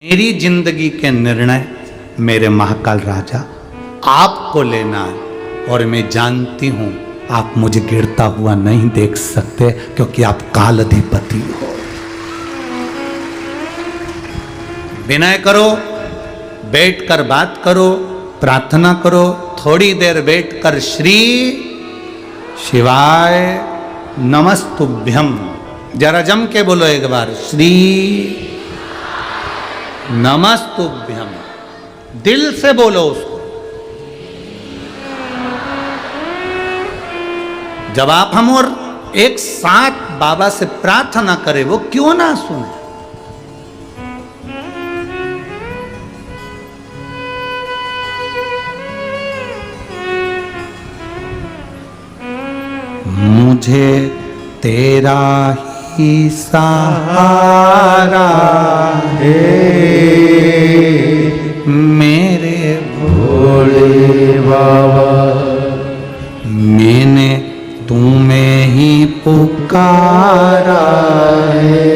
मेरी जिंदगी के निर्णय मेरे महाकाल राजा आपको लेना है और मैं जानती हूं आप मुझे गिरता हुआ नहीं देख सकते क्योंकि आप काल अधिपति हो। विनय करो, बैठकर बात करो, प्रार्थना करो, थोड़ी देर बैठकर श्री शिवाय नमस्तुभ्यम जरा जम के बोलो एक बार, श्री नमस्तुभ्यम, दिल से बोलो उसको। जब आप हम और एक साथ बाबा से प्रार्थना करें, वो क्यों ना सुने। मुझे तेरा ही सहारा है मेरे भोले बाबा, मैंने तुम्हें ही पुकारा है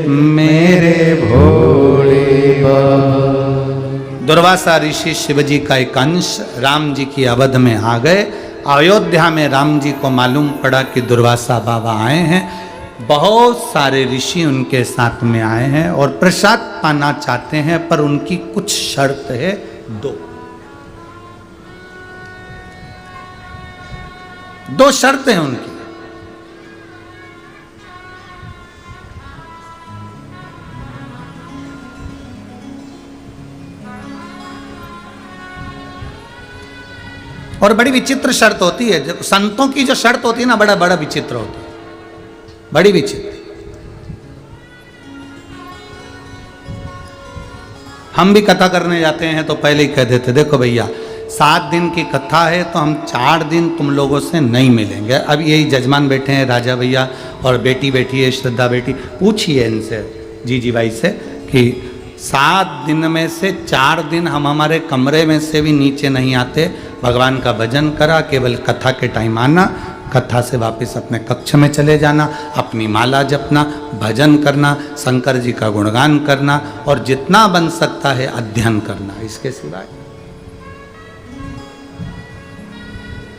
मेरे भोले बाबा। दुर्वासा ऋषि शिवजी का एक अंश राम जी की अवध में आ गए। अयोध्या में राम जी को मालूम पड़ा कि दुर्वासा बाबा आए हैं। बहुत सारे ऋषि उनके साथ में आए हैं और प्रसाद पाना चाहते हैं, पर उनकी कुछ शर्त है। दो शर्तें हैं उनकी। और बड़ी विचित्र शर्त होती है। जो संतों की जो शर्त होती है ना, बड़ा बड़ा विचित्र होती है, बड़ी विचित्र। हम भी कथा करने जाते हैं तो पहले ही कह देते, देखो भैया 7 दिन की कथा है तो हम 4 दिन तुम लोगों से नहीं मिलेंगे। अब यही जजमान बैठे हैं, राजा भैया और बेटी बैठी है श्रद्धा बेटी, पूछिए इनसे जीजी भाई से कि 7 दिन में से 4 दिन हम हमारे कमरे में से भी नीचे नहीं आते। भगवान का भजन करा, केवल कथा के टाइम आना, कथा से वापस अपने कक्ष में चले जाना, अपनी माला जपना, भजन करना, शंकर जी का गुणगान करना और जितना बन सकता है अध्ययन करना, इसके सिवाय।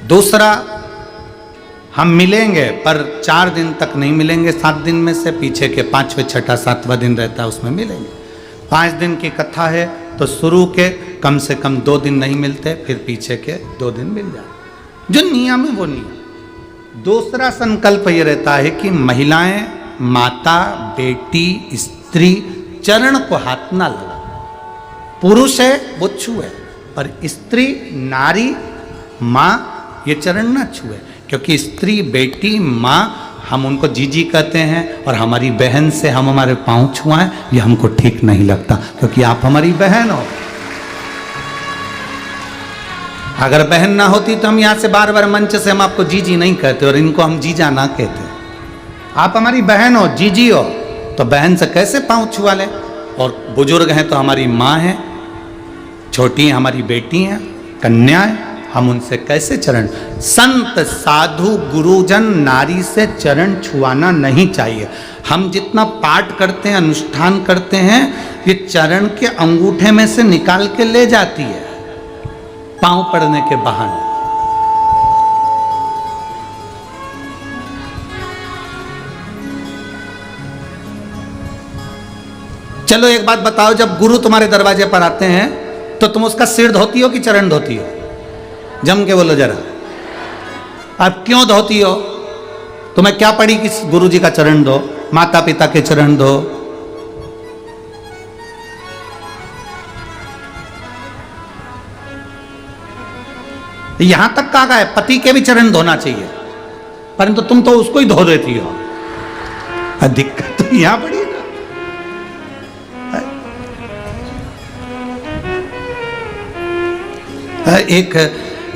दूसरा, हम मिलेंगे पर 4 दिन तक नहीं मिलेंगे। 7 दिन में से पीछे के 5वें, 6ठा, 7वां दिन रहता है उसमें मिलेंगे। 5 दिन की कथा है तो शुरू के कम से कम 2 दिन नहीं मिलते, फिर पीछे के 2 दिन मिल जाते। जो नियम है वो नियम। दूसरा संकल्प ये रहता है कि महिलाएं, माता, बेटी, स्त्री चरण को हाथ ना लगा। पुरुष है वो छुए, पर स्त्री, नारी, माँ ये चरण ना छुए, क्योंकि स्त्री, बेटी, माँ हम उनको जीजी कहते हैं और हमारी बहन से हम हमारे पांव छुआएं, ये हमको ठीक नहीं लगता, क्योंकि आप हमारी बहन हो। अगर बहन ना होती तो हम यहाँ से बार बार मंच से हम आपको जीजी नहीं कहते और इनको हम जीजा ना कहते। आप हमारी बहन हो, जीजी हो, तो बहन से कैसे पांव छुआ लें। और बुजुर्ग हैं तो हमारी माँ है, छोटी हमारी बेटी हैं, कन्या है, हम उनसे कैसे चरण। संत, साधु, गुरुजन, नारी से चरण छुआना नहीं चाहिए। हम जितना पाठ करते हैं, अनुष्ठान करते हैं, ये चरण के अंगूठे में से निकाल के ले जाती है पांव पड़ने के बहाने। चलो एक बात बताओ, जब गुरु तुम्हारे दरवाजे पर आते हैं तो तुम उसका सिर धोती हो कि चरण धोती हो? जम के बोलो जरा। अब क्यों धोती हो? तुम्हें क्या पड़ी कि गुरु जी का चरण दो, माता पिता के चरण दो? यहां तक कहा गया है पति के भी चरण धोना चाहिए, परंतु तुम तो उसको ही धो देती हो। दिक्कत तो यहां पड़ी ना।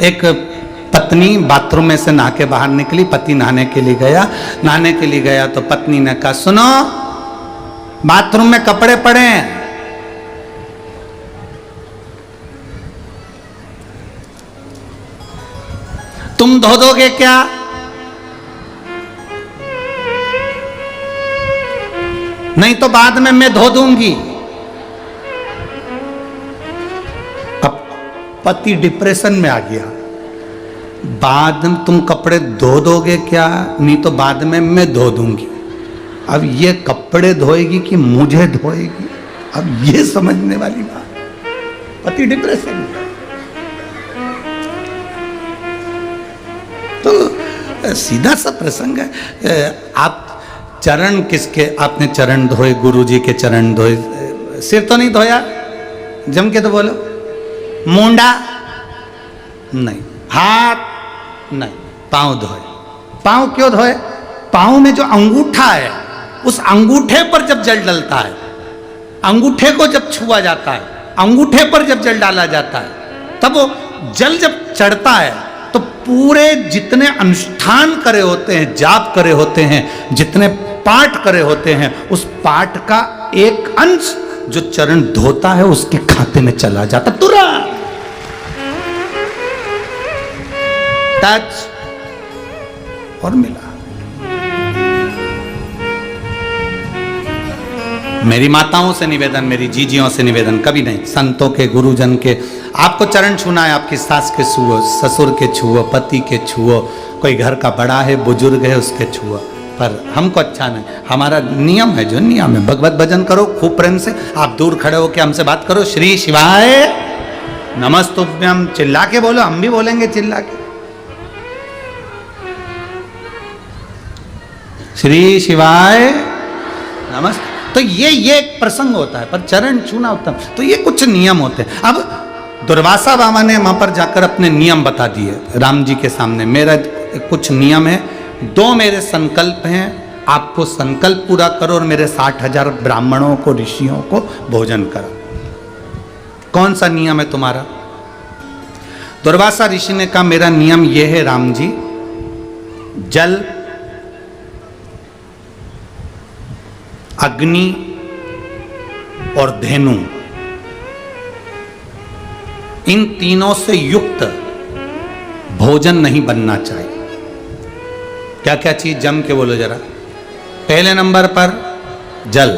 एक पत्नी बाथरूम में से नहा के बाहर निकली, पति नहाने के लिए गया। नहाने के लिए गया तो पत्नी ने कहा, सुनो बाथरूम में कपड़े पड़े हैं, तुम धो दोगे क्या? नहीं तो बाद में मैं धो दूंगी। अब पति डिप्रेशन में आ गया, बाद में तुम कपड़े धो दोगे क्या? नहीं तो बाद में मैं धो दूंगी। अब ये कपड़े धोएगी कि मुझे धोएगी? अब ये समझने वाली बात। पति डिप्रेशन में। तो सीधा सा प्रसंग है। आप चरण किसके, आपने चरण धोए, गुरु जी के चरण धोए, सिर तो नहीं धोया? जम के तो बोलो। मुंडा नहीं, हाथ नहीं, पांव धोए। पांव क्यों धोए? पांव में जो अंगूठा है, उस अंगूठे पर जब जल डलता है, अंगूठे को जब छुआ जाता है, अंगूठे पर जब जल डाला जाता है, तब वो जल जब चढ़ता है तो पूरे जितने अनुष्ठान करे होते हैं, जाप करे होते हैं, जितने पाठ करे होते हैं, उस पाठ का एक अंश जो चरण धोता है उसके खाते में चला जाता तुरंत। टच और मिला। मेरी माताओं से निवेदन, मेरी जीजियों से निवेदन, कभी नहीं, संतों के, गुरुजन के, आपको चरण छूना है, आपकी सास के छुओ, ससुर के छुओ, पति के छुओ, कोई घर का बड़ा है, बुजुर्ग है, उसके छुओ। पर हमको अच्छा नहीं, हमारा नियम है, जो नियम है, भगवत भजन करो खूब प्रेम से। आप दूर खड़े होकर हमसे बात करो, श्री शिवाय नमस्तुभ्यम, चिल्ला के बोलो, हम भी बोलेंगे चिल्ला के, श्री शिवाय नमस्ते। तो ये एक प्रसंग होता है, पर चरण छूना उत्तम। तो ये कुछ नियम होते हैं। अब दुर्वासा बाबा ने वहां पर जाकर अपने नियम बता दिए राम जी के सामने। मेरा कुछ नियम है, 2 मेरे संकल्प हैं, आपको संकल्प पूरा करो और मेरे 60,000 ब्राह्मणों को, ऋषियों को भोजन करो। कौन सा नियम है तुम्हारा? दुर्वासा ऋषि ने कहा, मेरा नियम यह है राम जी, जल, अग्नि और धेनु, इन तीनों से युक्त भोजन नहीं बनना चाहिए। क्या क्या चीज जम के बोलो जरा। पहले नंबर पर जल,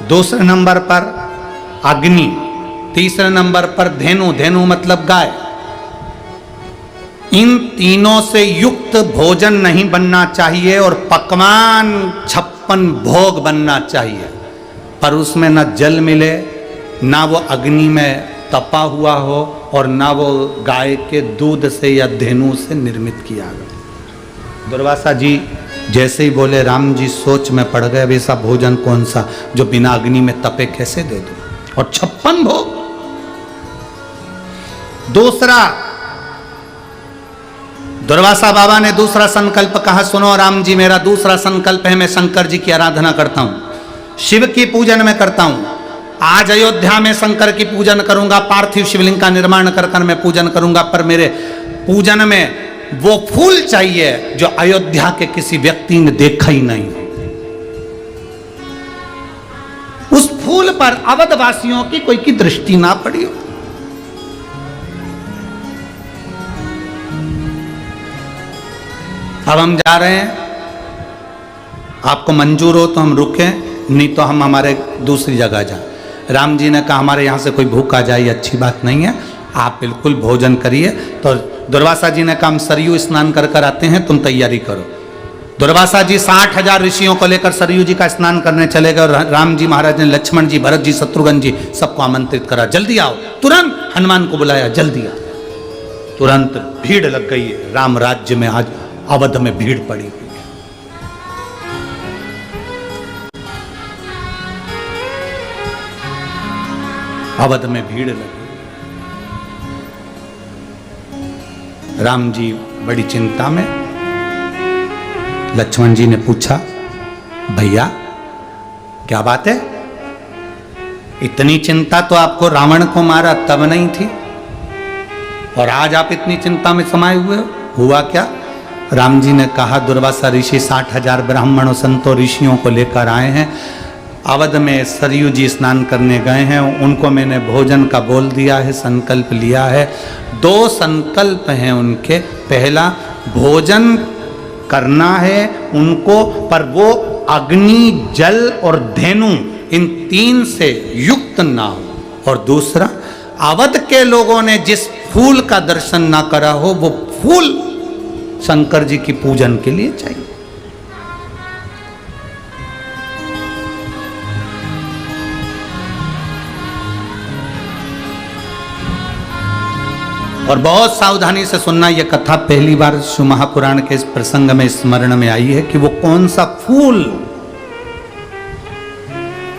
दूसरे नंबर पर अग्नि, तीसरे नंबर पर धेनु, धेनु मतलब गाय। इन तीनों से युक्त भोजन नहीं बनना चाहिए और पकवान 56 भोग बनना चाहिए, पर उसमें न जल मिले, ना वो अग्नि में तपा हुआ हो, और ना वो गाय के दूध से या धेनु से निर्मित किया गया। दुर्वासा जी जैसे ही बोले, राम जी सोच में पड़ गए, वैसा भोजन कौन सा जो बिना अग्नि में तपे कैसे दे दूं, और 56 भोग। दूसरा, दुर्वासा बाबा ने दूसरा संकल्प कहा, सुनो राम जी, मेरा दूसरा संकल्प है, मैं शंकर जी की आराधना करता हूं, शिव की पूजन में करता हूं। आज अयोध्या में शंकर की पूजन करूंगा, पार्थिव शिवलिंग का निर्माण कर कर मैं पूजन करूंगा, पर मेरे पूजन में वो फूल चाहिए जो अयोध्या के किसी व्यक्ति ने देखा ही नहीं। उस फूल पर अवधवासियों की कोई की दृष्टि ना पड़ी हो। अब हम जा रहे हैं, आपको मंजूर हो तो हम रुकें, नहीं तो हम हमारे दूसरी जगह जाएं। राम जी ने कहा, हमारे यहाँ से कोई भूखा जाए अच्छी बात नहीं है, आप बिल्कुल भोजन करिए। तो दुर्वासा जी ने कहा, हम सरयू स्नान कर कर आते हैं, तुम तैयारी करो। दुर्वासा जी 60,000 ऋषियों को लेकर सरयू जी का स्नान करने चले गए, और राम जी महाराज ने लक्ष्मण जी, भरत जी, शत्रुघ्न जी सबको आमंत्रित करा, जल्दी आओ। तुरंत हनुमान को बुलाया, जल्दी आओ। तुरंत भीड़ लग गई। राम राज्य में आज अवध में भीड़ पड़ी हुई है। अवध में भीड़ लगी। राम जी बड़ी चिंता में। लक्ष्मण जी ने पूछा, भैया क्या बात है? इतनी चिंता तो आपको रावण को मारा तब नहीं थी, और आज आप इतनी चिंता में समाये हुए हो, हुआ क्या? राम जी ने कहा, दुर्वासा ऋषि 60,000 ब्राह्मणों, संतों, ऋषियों को लेकर आए हैं, अवध में सरयू जी स्नान करने गए हैं, उनको मैंने भोजन का बोल दिया है, संकल्प लिया है। 2 संकल्प हैं उनके। पहला, भोजन करना है उनको, पर वो अग्नि, जल और धेनु इन तीन से युक्त ना हो, और दूसरा अवध के लोगों ने जिस फूल का दर्शन ना करा हो वो फूल शंकर जी की पूजन के लिए चाहिए। और बहुत सावधानी से सुनना, यह कथा पहली बार शिव महापुराण के इस प्रसंग में स्मरण में आई है कि वो कौन सा फूल,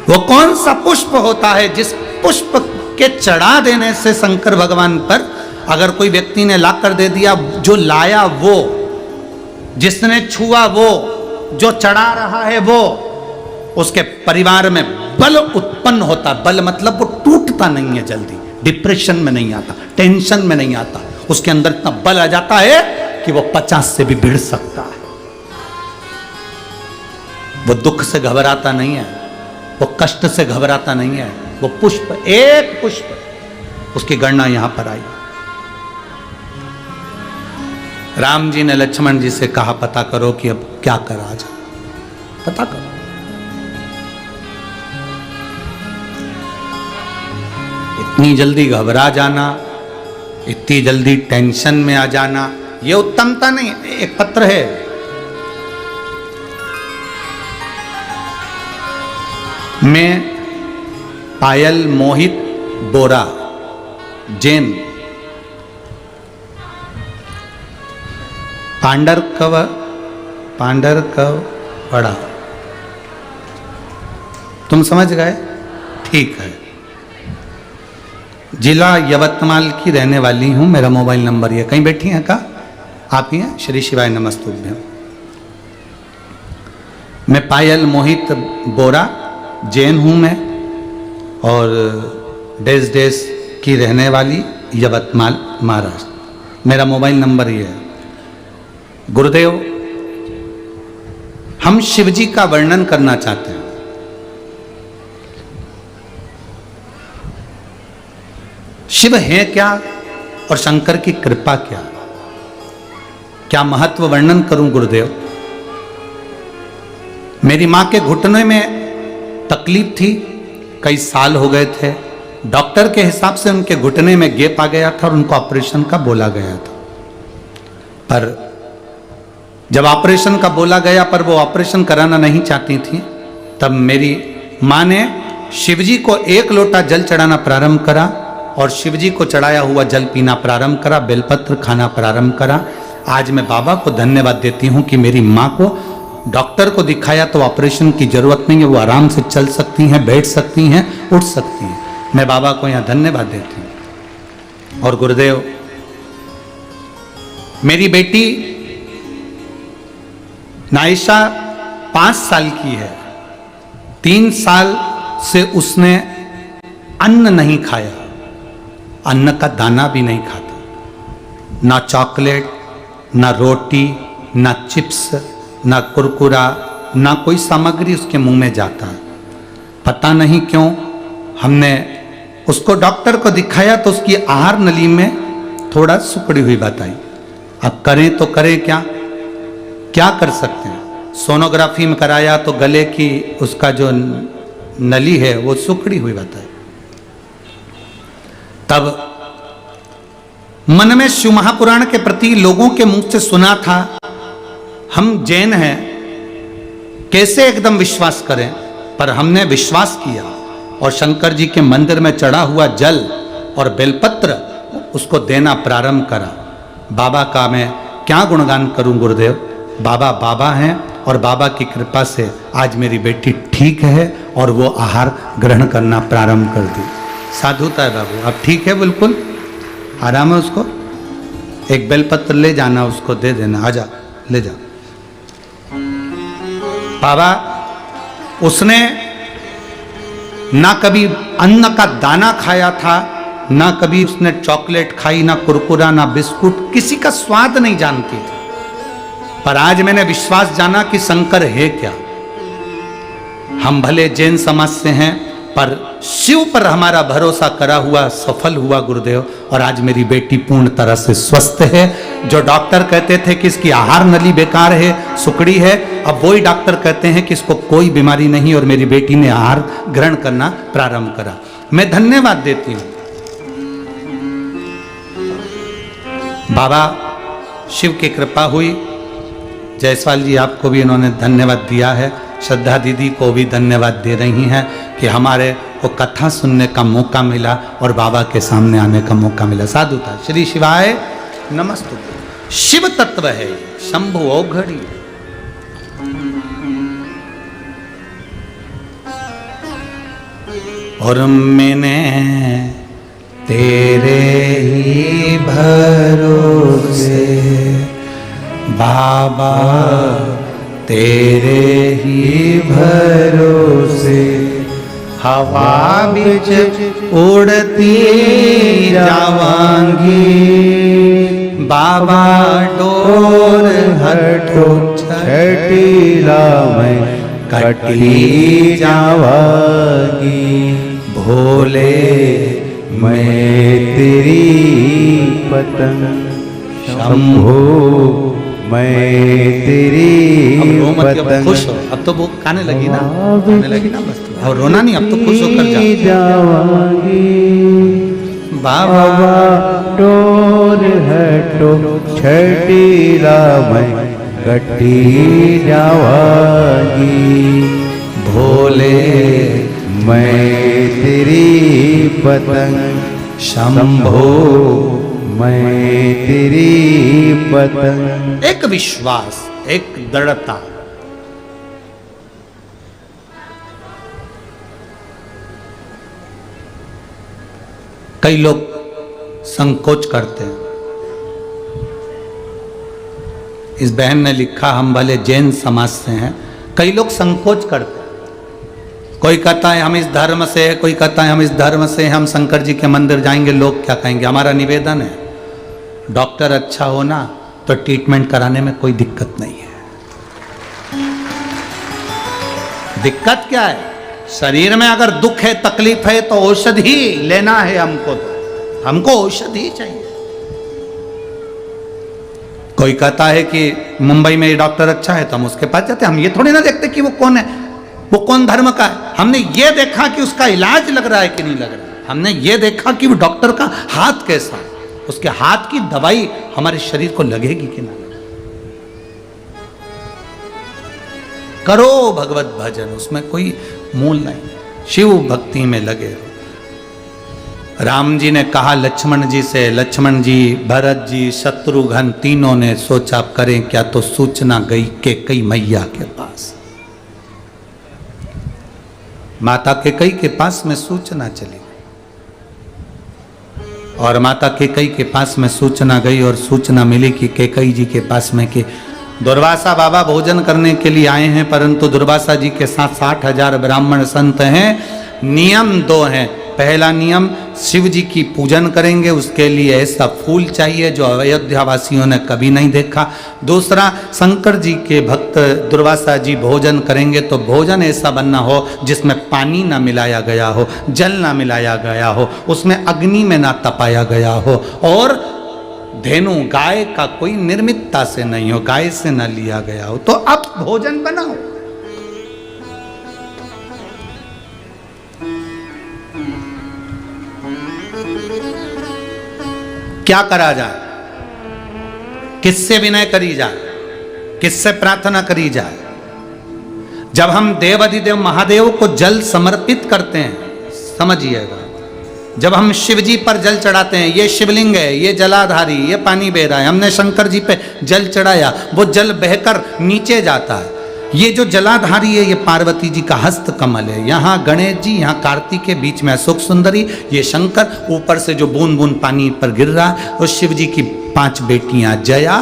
वो कौन सा पुष्प होता है जिस पुष्प के चढ़ा देने से शंकर भगवान पर अगर कोई व्यक्ति ने ला कर दे दिया, जो लाया वो, जिसने छुआ वो, जो चढ़ा रहा है वो, उसके परिवार में बल उत्पन्न होता। बल मतलब वो टूटता नहीं है जल्दी, डिप्रेशन में नहीं आता, टेंशन में नहीं आता, उसके अंदर इतना बल आ जाता है कि वो 50 से भी भिड़ सकता है। वो दुख से घबराता नहीं है, वो कष्ट से घबराता नहीं है। वो पुष्प, एक पुष्प, उसकी गणना यहां पर आई। राम जी ने लक्ष्मण जी से कहा पता करो कि अब क्या करा जाए, पता करो। इतनी जल्दी घबरा जाना, इतनी जल्दी टेंशन में आ जाना, यह उत्तमता नहीं। एक पत्र है, मैं पायल मोहित बोरा, जैन, पांडरकव पड़ा। तुम समझ गए? ठीक है। जिला यवतमाल की रहने वाली हूं, मेरा मोबाइल नंबर ये। कहीं बैठी हैं का? आप ही हैं? श्री शिवाय नमस्तुभ्यं। मैं पायल मोहित बोरा, जैन हूं मैं, और देश देश की रहने वाली, यवतमाल महाराष्ट्र। मेरा मोबाइल नंबर ये है। गुरुदेव, हम शिव जी का वर्णन करना चाहते हैं। शिव है क्या और शंकर की कृपा क्या, क्या महत्व वर्णन करूं गुरुदेव? मेरी मां के घुटने में तकलीफ थी, कई साल हो गए थे। डॉक्टर के हिसाब से उनके घुटने में गैप आ गया था और उनको ऑपरेशन का बोला गया था। पर जब ऑपरेशन का बोला गया, पर वो ऑपरेशन कराना नहीं चाहती थी, तब मेरी मां ने शिवजी को 1 लोटा जल चढ़ाना प्रारंभ करा और शिवजी को चढ़ाया हुआ जल पीना प्रारंभ करा, बेलपत्र खाना प्रारंभ करा। आज मैं बाबा को धन्यवाद देती हूं कि मेरी मां को डॉक्टर को दिखाया तो ऑपरेशन की जरूरत नहीं है, वो आराम से चल सकती हैं, बैठ सकती हैं, उठ सकती हैं। मैं बाबा को यहां धन्यवाद देती हूं। और गुरुदेव, मेरी बेटी नायशा 5 साल की है। 3 साल से उसने अन्न नहीं खाया, अन्न का दाना भी नहीं खाता, ना चॉकलेट, ना रोटी, ना चिप्स, ना कुरकुरा, ना कोई सामग्री उसके मुंह में जाता है। पता नहीं क्यों हमने उसको डॉक्टर को दिखाया तो उसकी आहार नली में थोड़ा सुकड़ी हुई बात आई। अब करें तो करें क्या, क्या कर सकते हैं? सोनोग्राफी में कराया तो गले की उसका जो नली है वो सुकड़ी हुई बात आई। तब मन में शिव महापुराण के प्रति लोगों के मुख से सुना था, हम जैन हैं, कैसे एकदम विश्वास करें? पर हमने विश्वास किया और शंकर जी के मंदिर में चढ़ा हुआ जल और बेलपत्र उसको देना प्रारंभ करा। बाबा का मैं क्या गुणगान करूं गुरुदेव? बाबा बाबा हैं और बाबा की कृपा से आज मेरी बेटी ठीक है और वो आहार ग्रहण करना प्रारंभ कर दी। साधुता है बाबू, अब ठीक है, बिल्कुल आराम है। उसको एक बेलपत्र ले जाना, उसको दे देना, आजा ले जा। बाबा, उसने ना कभी अन्न का दाना खाया था, ना कभी उसने चॉकलेट खाई, ना कुरकुरा, ना बिस्कुट, किसी का स्वाद नहीं जानती थी। पर आज मैंने विश्वास जाना कि शंकर है क्या। हम भले जैन समाज से हैं, पर शिव पर हमारा भरोसा करा हुआ सफल हुआ गुरुदेव, और आज मेरी बेटी पूर्ण तरह से स्वस्थ है। जो डॉक्टर कहते थे कि इसकी आहार नली बेकार है, सुकड़ी है, अब वही डॉक्टर कहते हैं कि इसको कोई बीमारी नहीं, और मेरी बेटी ने आहार ग्रहण करना प्रारंभ करा। मैं धन्यवाद देती हूँ बाबा, शिव की कृपा हुई। जायसवाल जी आपको भी इन्होंने धन्यवाद दिया है, श्रद्धा दीदी को भी धन्यवाद दे रही हैं कि हमारे को कथा सुनने का मौका मिला और बाबा के सामने आने का मौका मिला। साधु था। श्री शिवाय नमस्तुते। शिव तत्व है शंभु औघड़ी। और मैंने तेरे ही भरोसे बाबा, तेरे ही भरोसे हवा बिच उड़ती जावांगी बाबा, डोर हटो छठीला मैं कटी जावांगी। भोले मैं तेरी पतंग, शंभो मैं तेरी पतंग। खुश हो, अब तो वो गाने लगी ना, गाने लगी ना, बस और रोना नहीं, अब तो खुश होकर जावांगी बाबा, डोर हटो छठीला मैं कटी जावांगी। भोले मैं तेरी पतंग, शंभो मैं तेरी पतंग। एक विश्वास, एक दृढ़ता। कई लोग संकोच करते हैं। इस बहन ने लिखा, हम भले जैन समाज से हैं, कई लोग संकोच करते हैं। कोई कहता है हम इस धर्म से है, कोई कहता है हम इस धर्म से, हम शंकर जी के मंदिर जाएंगे, लोग क्या कहेंगे। हमारा निवेदन है, डॉक्टर अच्छा हो ना तो ट्रीटमेंट कराने में कोई दिक्कत नहीं है। दिक्कत क्या है? शरीर में अगर दुख है, तकलीफ है, तो औषधि लेना है हमको, तो हमको औषधि चाहिए। कोई कहता है कि मुंबई में ये डॉक्टर अच्छा है तो हम उसके पास जाते हैं। हम ये थोड़ी ना देखते कि वो कौन है, वो कौन धर्म का है। हमने ये देखा कि उसका इलाज लग रहा है कि नहीं लग रहा है। हमने ये देखा कि वो डॉक्टर का हाथ कैसा है, उसके हाथ की दवाई हमारे शरीर को लगेगी कि ना लगेगी। करो भगवत भजन, उसमें कोई मूल नहीं, शिव भक्ति में लगे रहो। राम जी ने कहा लक्ष्मण जी से, लक्ष्मण जी, भरत जी, शत्रुघ्न तीनों ने सोचा करें क्या, तो सूचना गई कैकेयी मैया के पास। माता कैकेयी के पास में सूचना चली और माता कैकेयी के पास में सूचना गई और सूचना मिली कि कैकेयी जी के पास में कि दुर्वासा बाबा भोजन करने के लिए आए हैं, परंतु दुर्वासा जी के साथ 60,000 ब्राह्मण संत हैं। नियम 2 हैं। पहला नियम, शिव जी की पूजन करेंगे, उसके लिए ऐसा फूल चाहिए जो अयोध्या वासियों ने कभी नहीं देखा। दूसरा, शंकर जी के भक्त दुर्वासा जी भोजन करेंगे तो भोजन ऐसा बनना हो जिसमें पानी ना मिलाया गया हो, जल ना मिलाया गया हो, उसमें अग्नि में ना तपाया गया हो, और धेनु गाय का कोई निर्मितता से नहीं हो, गाय से ना लिया गया हो। तो अब भोजन बनाओ। क्या करा जाए, किससे विनय करी जाए, किससे प्रार्थना करी जाए? जब हम देव अधिदेव महादेव को जल समर्पित करते हैं, समझिएगा, जब हम शिव जी पर जल चढ़ाते हैं, ये शिवलिंग है, ये जलाधारी, ये पानी बह रहा है, हमने शंकर जी पे जल चढ़ाया, वो जल बहकर नीचे जाता है। ये जो जलाधारी है ये पार्वती जी का हस्त कमल है, यहाँ गणेश जी, यहाँ कार्तिक के बीच में अशोक सुंदरी, ये शंकर, ऊपर से जो बूंद बूंद पानी पर गिर रहा है, और शिव जी की 5 बेटियां, जया,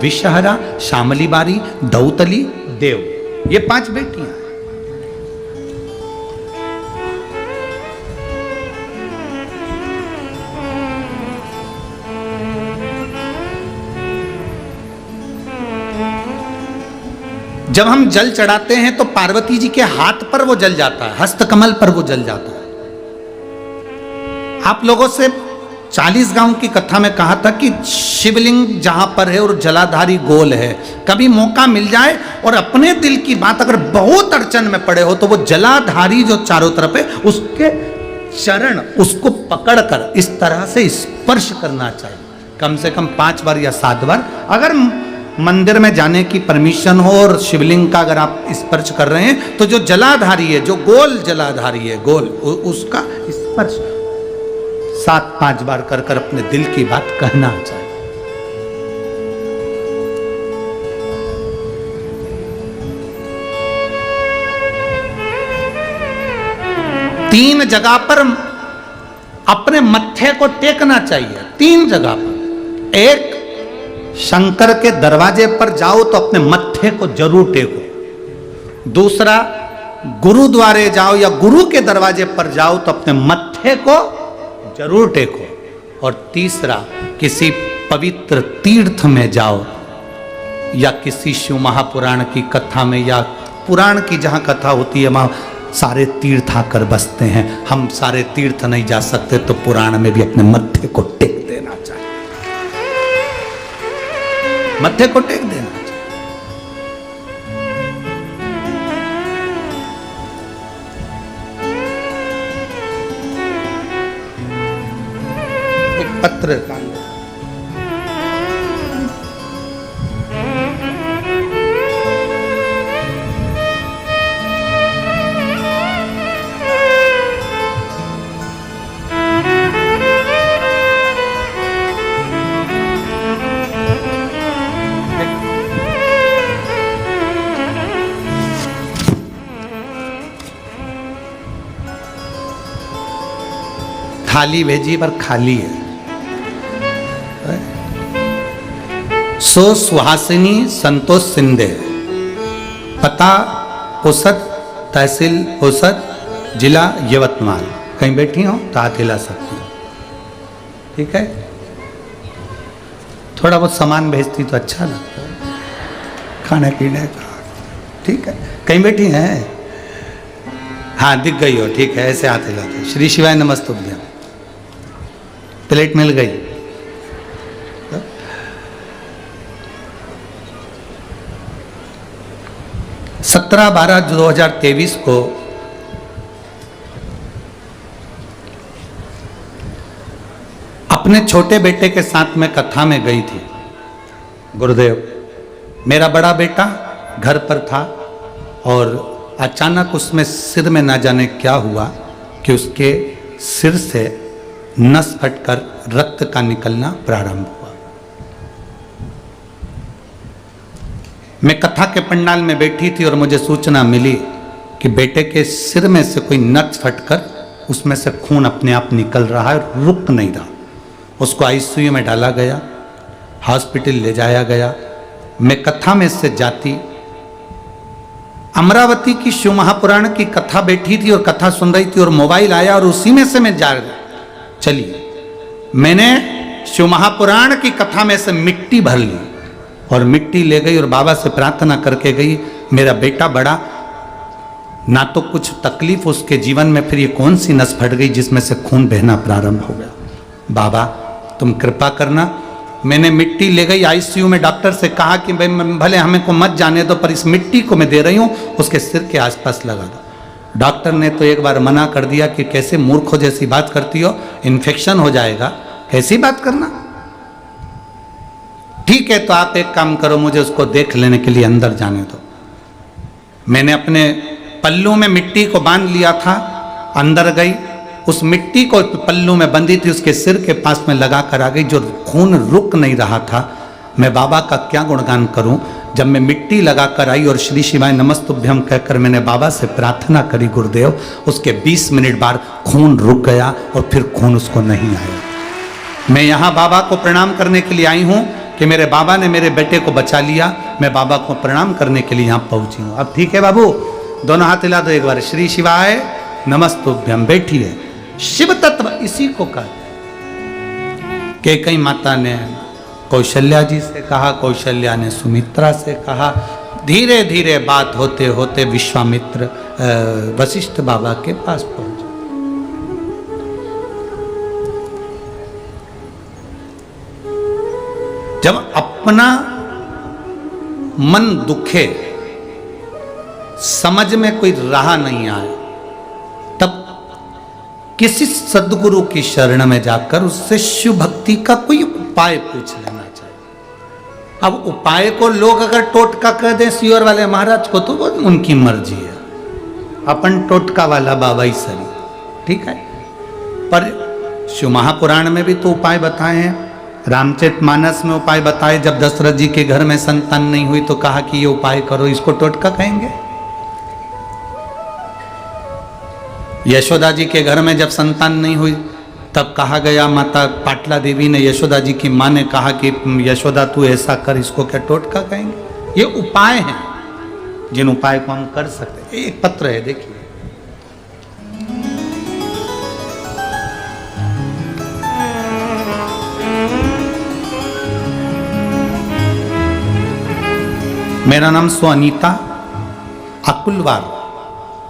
विषहरा, शामली बारी, दौतली, देव, ये 5 बेटियां। जब हम जल चढ़ाते हैं तो पार्वती जी के हाथ पर वो जल जाता है, हस्त कमल पर वो जल जाता है। आप लोगों से 40 गांव की कथा में कहा था कि शिवलिंग जहां पर है और जलाधारी गोल है, कभी मौका मिल जाए और अपने दिल की बात अगर बहुत अड़चन में पड़े हो तो वो जलाधारी जो चारों तरफ है उसके चरण उसको पकड़कर इस तरह से स्पर्श करना चाहिए, कम से कम 5 बार या 7 बार। अगर मंदिर में जाने की परमिशन हो और शिवलिंग का अगर आप स्पर्श कर रहे हैं तो जो जलाधारी है, जो गोल जलाधारी है गोल, उसका स्पर्श 7-5 बार कर कर अपने दिल की बात कहना चाहिए। तीन जगह पर अपने मत्थे को टेकना चाहिए, 3 जगह पर। एक, शंकर के दरवाजे पर जाओ तो अपने मत्थे को जरूर टेको। दूसरा, गुरुद्वारे जाओ या गुरु के दरवाजे पर जाओ तो अपने मत्थे को जरूर टेको। और तीसरा, किसी पवित्र तीर्थ में जाओ या किसी शिव महापुराण की कथा में या पुराण की जहां कथा होती है वहां सारे तीर्थ आकर बसते हैं। हम सारे तीर्थ नहीं जा सकते तो पुराण में भी अपने मत्थे को टेक देना चाहिए, मत्थे को टेक देना चाहिए। एक पत्र का थाली भेजी पर खाली है। सो सुहासिनी संतोष सिंधे, पता औसत, तहसील औसत, जिला यवतमाल। कहीं बैठी हो तो हाथ हिला सकती हो, ठीक है। थोड़ा बहुत सामान भेजती तो अच्छा लगता है, खाने पीने का, ठीक है। कहीं बैठी हैं? हाँ दिख गई हो, ठीक है, ऐसे हाथ हिलाते। श्री शिवाय नमस्तुभ्यम। प्लेट मिल गई। 17/12/2023 को अपने छोटे बेटे के साथ में कथा में गई थी। गुरुदेव, मेरा बड़ा बेटा घर पर था और अचानक उसमें सिर में ना जाने क्या हुआ कि उसके सिर से नस फटकर रक्त का निकलना प्रारंभ हुआ। मैं कथा के पंडाल में बैठी थी और मुझे सूचना मिली कि बेटे के सिर में से कोई नस फटकर उसमें से खून अपने आप निकल रहा है, रुक नहीं रहा। उसको आईसीयू में डाला गया, हॉस्पिटल ले जाया गया। मैं कथा में से जाती अमरावती की शिव महापुराण की कथा बैठी थी और कथा सुन रही थी और मोबाइल आया और उसी में से मैं जा चली। मैंने शिव महापुराण की कथा में से मिट्टी भर ली और मिट्टी ले गई और बाबा से प्रार्थना करके गई, मेरा बेटा बड़ा, ना तो कुछ तकलीफ उसके जीवन में, फिर ये कौन सी नस फट गई जिसमें से खून बहना प्रारंभ हो गया। बाबा तुम कृपा करना। मैंने मिट्टी ले गई, आईसीयू में डॉक्टर से कहा कि भाई भले हमें को मत जाने दो पर इस मिट्टी को मैं दे रही हूँ, उसके सिर के आसपास लगा दो। डॉक्टर ने तो एक बार मना कर दिया कि कैसे मूर्खों जैसी बात करती हो, इन्फेक्शन हो जाएगा, कैसी बात करना। ठीक है तो आप एक काम करो, मुझे उसको देख लेने के लिए अंदर जाने दो। मैंने अपने पल्लू में मिट्टी को बांध लिया था, अंदर गई, उस मिट्टी को पल्लू में बंधी थी उसके सिर के पास में लगा कर आ गई। जो खून रुक नहीं रहा था, मैं बाबा का क्या गुणगान करूं। जब मैं मिट्टी लगा कर आई और श्री शिवाय नमस्तुभ्यम कहकर मैंने बाबा से प्रार्थना करी गुरुदेव, उसके 20 मिनट बाद खून रुक गया और फिर खून उसको नहीं आया। मैं यहाँ बाबा को प्रणाम करने के लिए आई हूँ कि मेरे बाबा ने मेरे बेटे को बचा लिया। मैं बाबा को प्रणाम करने के लिए यहाँ पहुँची हूँ। अब ठीक है बाबू, दोनों हाथ हिला दो एक बार। श्री शिवाय नमस्तुभ्यम। बैठिए। शिव तत्व इसी को कहते। कि कई माता ने कौशल्या जी से कहा, कौशल्या ने सुमित्रा से कहा, धीरे धीरे बात होते होते विश्वामित्र वशिष्ठ बाबा के पास पहुंचे। जब अपना मन दुखे, समझ में कोई राह नहीं आए, तब किसी सद्गुरु की शरण में जाकर उससे शिव भक्ति का कोई उपाय पूछ लेना चाहिए। अब उपाय को लोग अगर टोटका कह दें सीवर वाले महाराज को, तो वो उनकी मर्जी है, अपन टोटका वाला बाबा ही सही, ठीक है। पर शिव महापुराण में भी तो उपाय बताए हैं, रामचरितमानस में उपाय बताए। जब दशरथ जी के घर में संतान नहीं हुई तो कहा कि ये उपाय करो, इसको टोटका कहेंगे? यशोदा जी के घर में जब संतान नहीं हुई तब कहा गया, माता पाटला देवी ने, यशोदा जी की मां ने कहा कि यशोदा तू ऐसा कर, इसको क्या टोटका कहेंगे? ये उपाय हैं जिन उपाय को हम कर सकते हैं। एक पत्र है, देखिए। मेरा नाम अनीता आकुलवार,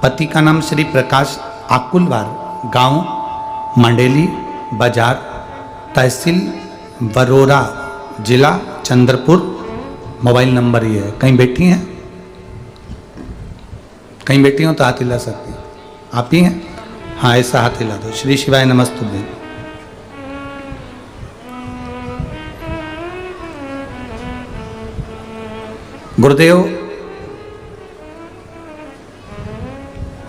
पति का नाम श्री प्रकाश आकुलवार, गांव मंडेली बाजार, तहसील वरोरा, जिला चंद्रपुर। मोबाइल नंबर ये है। कहीं बैठी हैं? कहीं बैठी हो तो हाथ हिला सकती हैं। आप ही हैं? हाँ, ऐसा हाथ हिला दो। श्री शिवाय नमस्तुभ्यं। गुरुदेव,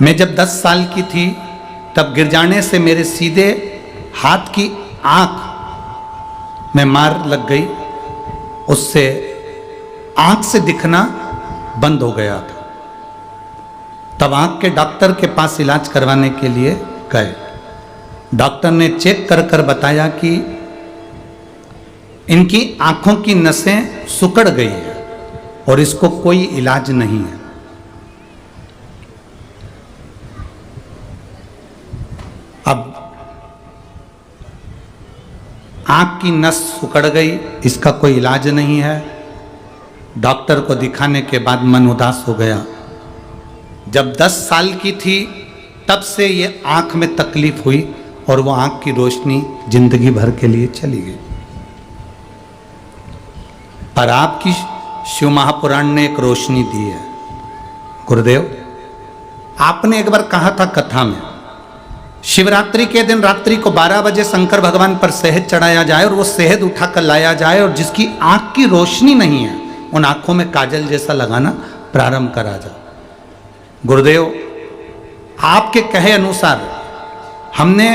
मैं जब 10 साल की थी तब गिर जाने से मेरे सीधे हाथ की आंख में मार लग गई, उससे आंख से दिखना बंद हो गया था। तब आंख के डॉक्टर के पास इलाज करवाने के लिए गए। डॉक्टर ने चेक कर कर बताया कि इनकी आंखों की नसें सिकुड़ गई है और इसको कोई इलाज नहीं है। अब आंख की नस सिकुड़ गई, इसका कोई इलाज नहीं है। डॉक्टर को दिखाने के बाद मन उदास हो गया। जब 10 साल की थी तब से ये आंख में तकलीफ हुई और वो आंख की रोशनी जिंदगी भर के लिए चली गई। पर आपकी शिव महापुराण ने एक रोशनी दी है। गुरुदेव, आपने एक बार कहा था कथा में, शिवरात्रि के दिन रात्रि को 12 बजे शंकर भगवान पर शहद चढ़ाया जाए और वो शहद उठाकर लाया जाए और जिसकी आंख की रोशनी नहीं है उन आंखों में काजल जैसा लगाना प्रारंभ करा जाए। गुरुदेव, आपके कहे अनुसार हमने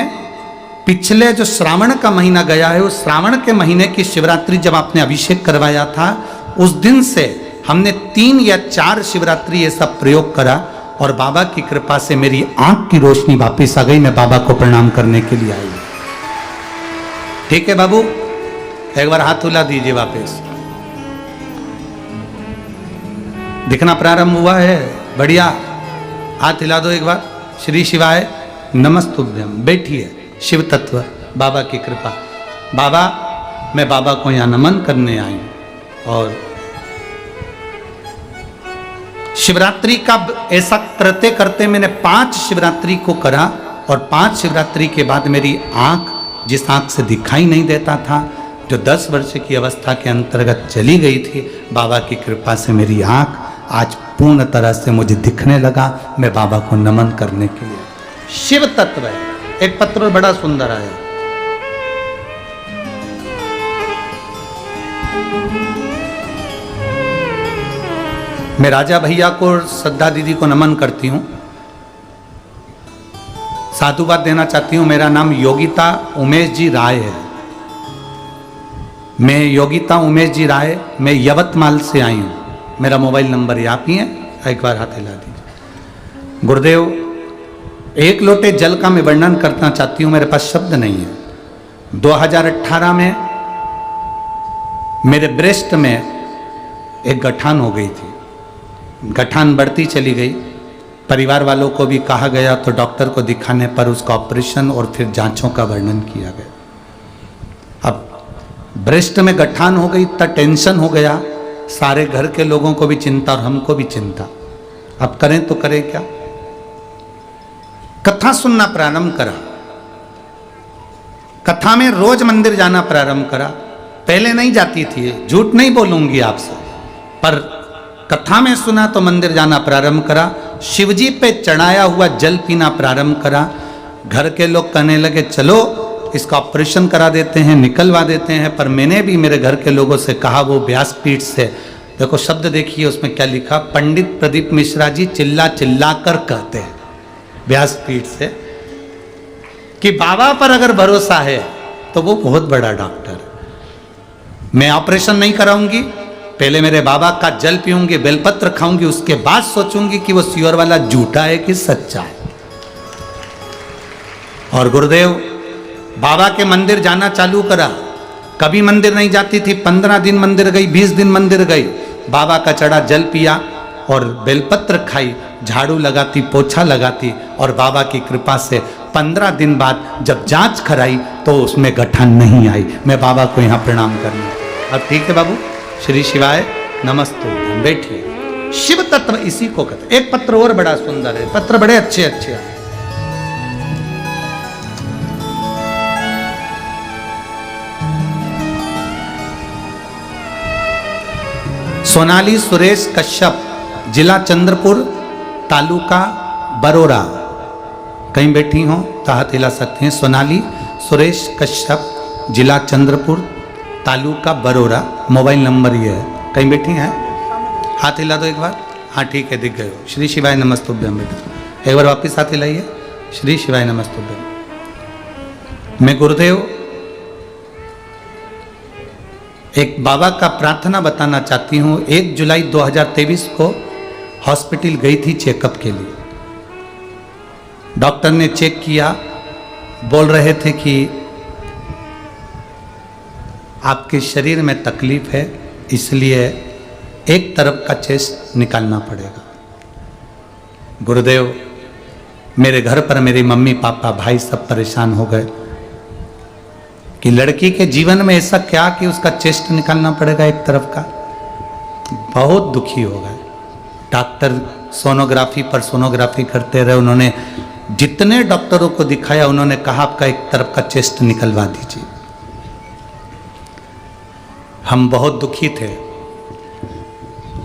पिछले जो श्रावण का महीना गया है, उस श्रावण के महीने की शिवरात्रि जब आपने अभिषेक करवाया था, उस दिन से हमने 3 या 4 शिवरात्रि ऐसा प्रयोग करा और बाबा की कृपा से मेरी आंख की रोशनी वापस आ गई। मैं बाबा को प्रणाम करने के लिए आई। ठीक है बाबू, एक बार हाथ हिला दीजिए वापस। दिखना प्रारंभ हुआ है? बढ़िया, हाथ हिला दो एक बार। श्री शिवाय नमस्तुभ्यं। बैठिए। शिव तत्व, बाबा की कृपा। बाबा, मैं बाबा को यहाँ नमन करने आई हूँ और शिवरात्रि का ऐसा करते करते मैंने 5 शिवरात्रि को करा और 5 शिवरात्रि के बाद मेरी आंख, जिस आंख से दिखाई नहीं देता था, जो 10 वर्ष की अवस्था के अंतर्गत चली गई थी, बाबा की कृपा से मेरी आंख आज पूर्ण तरह से मुझे दिखने लगा। मैं बाबा को नमन करने के लिए। शिव तत्व है। एक पत्र बड़ा सुंदर आया। मैं राजा भैया को, श्रद्धा दीदी को नमन करती हूँ, साधुवाद देना चाहती हूँ। मेरा नाम योगिता उमेश जी राय है। मैं योगिता उमेश जी राय, मैं यवतमाल से आई हूँ। मेरा मोबाइल नंबर ये आप ही है, एक बार हाथ हिला दीजिए। गुरुदेव, 1 लोटे जल का मैं वर्णन करना चाहती हूँ, मेरे पास शब्द नहीं है। 2018 में मेरे ब्रेस्ट में एक गठान हो गई थी। गठान बढ़ती चली गई। परिवार वालों को भी कहा गया तो डॉक्टर को दिखाने पर उसका ऑपरेशन और फिर जांचों का वर्णन किया गया। अब ब्रेस्ट में गठान हो गई तो टेंशन हो गया, सारे घर के लोगों को भी चिंता और हमको भी चिंता। अब करें तो करें क्या? कथा सुनना प्रारंभ करा, कथा में रोज मंदिर जाना प्रारंभ करा। पहले नहीं जाती थी, झूठ नहीं बोलूंगी आपसे, पर कथा में सुना तो मंदिर जाना प्रारंभ करा, शिवजी पे चढ़ाया हुआ जल पीना प्रारंभ करा। घर के लोग कहने लगे चलो इसका ऑपरेशन करा देते हैं, निकलवा देते हैं, पर मैंने भी मेरे घर के लोगों से कहा, वो व्यासपीठ से, देखो शब्द देखिए उसमें क्या लिखा, पंडित प्रदीप मिश्रा जी चिल्ला चिल्ला कर कहते हैं व्यासपीठ से कि बाबा पर अगर भरोसा है तो वो बहुत बड़ा डॉक्टर है। मैं ऑपरेशन नहीं कराऊंगी, पहले मेरे बाबा का जल पीऊंगी, बेलपत्र खाऊंगी, उसके बाद सोचूंगी कि वो श्योर वाला झूठा है कि सच्चा है। और गुरुदेव बाबा के मंदिर जाना चालू करा, कभी मंदिर नहीं जाती थी, 15 दिन मंदिर गई, 20 दिन मंदिर गई, बाबा का चढ़ा जल पिया और बेलपत्र खाई, झाड़ू लगाती, पोछा लगाती, और बाबा की कृपा से 15 दिन बाद जब जांच कराई तो उसमें गठन नहीं आई। मैं बाबा को यहाँ प्रणाम करना। अब ठीक है बाबू, श्री शिवाय नमस्ते, बैठिए। शिव तत्व इसी को कहते। एक पत्र और बड़ा सुंदर है, पत्र बड़े अच्छे अच्छे हैं। सोनाली सुरेश कश्यप, जिला चंद्रपुर, तालुका बरोरा। कहीं बैठी हो तो हाथ हिला सकते हैं। सोनाली सुरेश कश्यप, जिला चंद्रपुर, तालुका बरोरा। मोबाइल नंबर ये है। कहीं बैठी हैं? हाथ हिला दो एक बार। हाँ ठीक है, दिख गए हो। श्री शिवाय नमस्तुभ्यम बेटा, एक बार वापिस हाथ हिलाइए। श्री शिवाय नमस्तुभ्यम। मैं गुरुदेव एक बाबा का प्रार्थना बताना चाहती हूँ। 1 जुलाई 2023 को हॉस्पिटल गई थी चेकअप के लिए। डॉक्टर ने चेक किया, बोल रहे थे कि आपके शरीर में तकलीफ है, इसलिए एक तरफ का चेस्ट निकालना पड़ेगा। गुरुदेव मेरे घर पर मेरी मम्मी पापा भाई सब परेशान हो गए कि लड़की के जीवन में ऐसा क्या कि उसका चेस्ट निकालना पड़ेगा एक तरफ का। बहुत दुखी हो गए। डॉक्टर सोनोग्राफी पर सोनोग्राफी करते रहे। उन्होंने जितने डॉक्टरों को दिखाया, उन्होंने कहा आपका एक तरफ का चेस्ट निकलवा दीजिए। हम बहुत दुखी थे।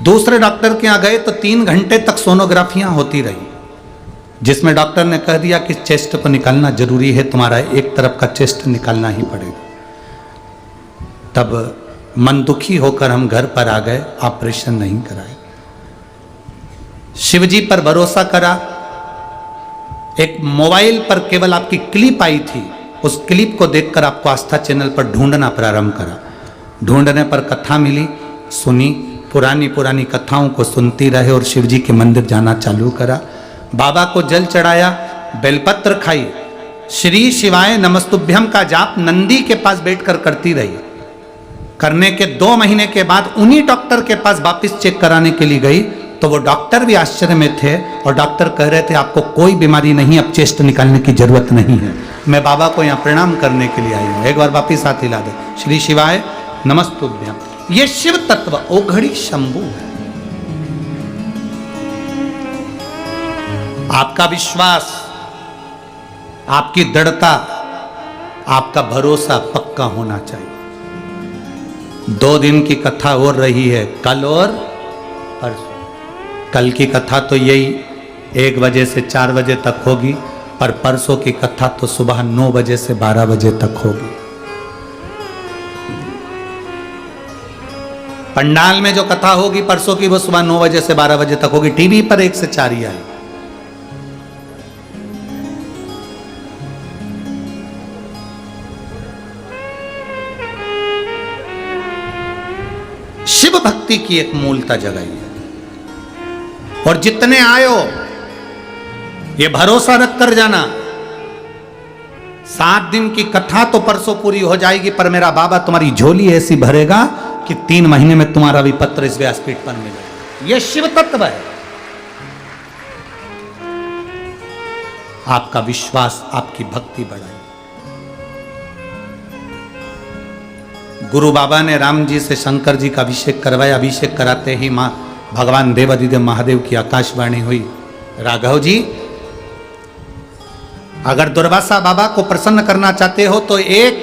दूसरे डॉक्टर के यहाँ गए तो 3 घंटे तक सोनोग्राफियां होती रही, जिसमें डॉक्टर ने कह दिया कि चेस्ट को निकालना जरूरी है, तुम्हारा एक तरफ का चेस्ट निकालना ही पड़ेगा। तब मन दुखी होकर हम घर पर आ गए, ऑपरेशन नहीं कराए। शिवजी पर भरोसा करा। एक मोबाइल पर केवल आपकी क्लिप आई थी, उस क्लिप को देखकर आपको आस्था चैनल पर ढूंढना प्रारंभ करा। ढूंढने पर कथा मिली, सुनी, पुरानी पुरानी कथाओं को सुनती रहे और शिवजी के मंदिर जाना चालू करा। बाबा को जल चढ़ाया, बेलपत्र खाई, श्री शिवाय नमस्तुभ्यम का जाप नंदी के पास बैठकर करती रही। करने के 2 महीने के बाद उन्हीं डॉक्टर के पास वापस चेक कराने के लिए गई तो वो डॉक्टर भी आश्चर्य में थे और डॉक्टर कह रहे थे आपको कोई बीमारी नहीं, अब चेस्ट निकालने की जरूरत नहीं है। मैं बाबा को यहाँ प्रणाम करने के लिए आई हूँ। एक बार वापिस हाथ हिला दो। श्री शिवाय नमस्तुभ्यम। ये शिव तत्व ओघड़ी शंभु है। आपका विश्वास, आपकी दृढ़ता, आपका भरोसा पक्का होना चाहिए। 2 दिन की कथा और रही है, कल और परसों। कल की कथा तो यही 1 बजे से 4 बजे तक होगी, पर परसों की कथा तो सुबह 9 बजे से 12 बजे तक होगी। पंडाल में जो कथा होगी परसों की, वो सुबह 9 बजे से 12 बजे तक होगी। टीवी पर 1 से 4 ही आई। शिव भक्ति की एक मूलता जगाई है। और जितने आयो ये भरोसा रख कर जाना, 7 दिन की कथा तो परसों पूरी हो जाएगी, पर मेरा बाबा तुम्हारी झोली ऐसी भरेगा कि 3 महीने में तुम्हारा भी पत्र इस व्यासपीठ पर मिलेगा। यह शिव तत्व है। आपका विश्वास, आपकी भक्ति बढ़ाए। गुरु बाबा ने राम जी से शंकर जी का अभिषेक करवाया। अभिषेक कराते ही मां भगवान देवादिदेव महादेव की आकाशवाणी हुई, राघव जी अगर दुर्वासा बाबा को प्रसन्न करना चाहते हो तो एक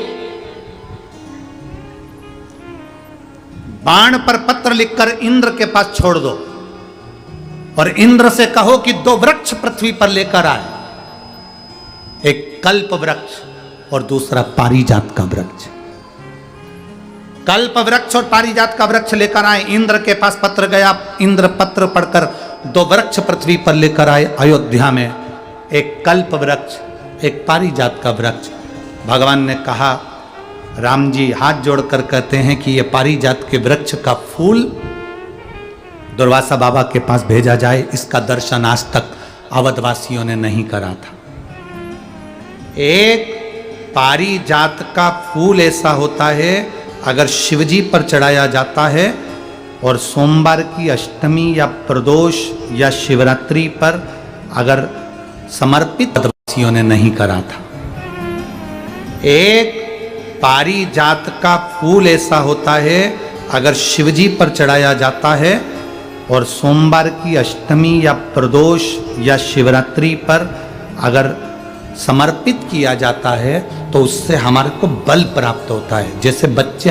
बाण पर पत्र लिखकर इंद्र के पास छोड़ दो और इंद्र से कहो कि 2 वृक्ष पृथ्वी पर लेकर आए, एक कल्प वृक्ष और दूसरा पारिजात का वृक्ष। कल्प वृक्ष और पारिजात का वृक्ष लेकर आए। इंद्र के पास पत्र गया, इंद्र पत्र पढ़कर 2 वृक्ष पृथ्वी पर लेकर आए अयोध्या में, एक कल्प वृक्ष, एक पारिजात का वृक्ष। भगवान ने कहा, राम जी हाथ जोड़कर कहते हैं कि यह पारिजात के वृक्ष का फूल दुर्वासा बाबा के पास भेजा जाए, इसका दर्शन आज तक अवधवासियों ने नहीं करा था। एक पारिजात का फूल ऐसा होता है, अगर शिवजी पर चढ़ाया जाता है और सोमवार की अष्टमी या प्रदोष या शिवरात्रि पर अगर समर्पित, अवधवासियों ने नहीं करा था। एक पारिजात का फूल ऐसा होता है, अगर शिवजी पर चढ़ाया जाता है और सोमवार की अष्टमी या प्रदोष या शिवरात्रि पर अगर समर्पित किया जाता है तो उससे हमारे को बल प्राप्त होता है। जैसे बच्चे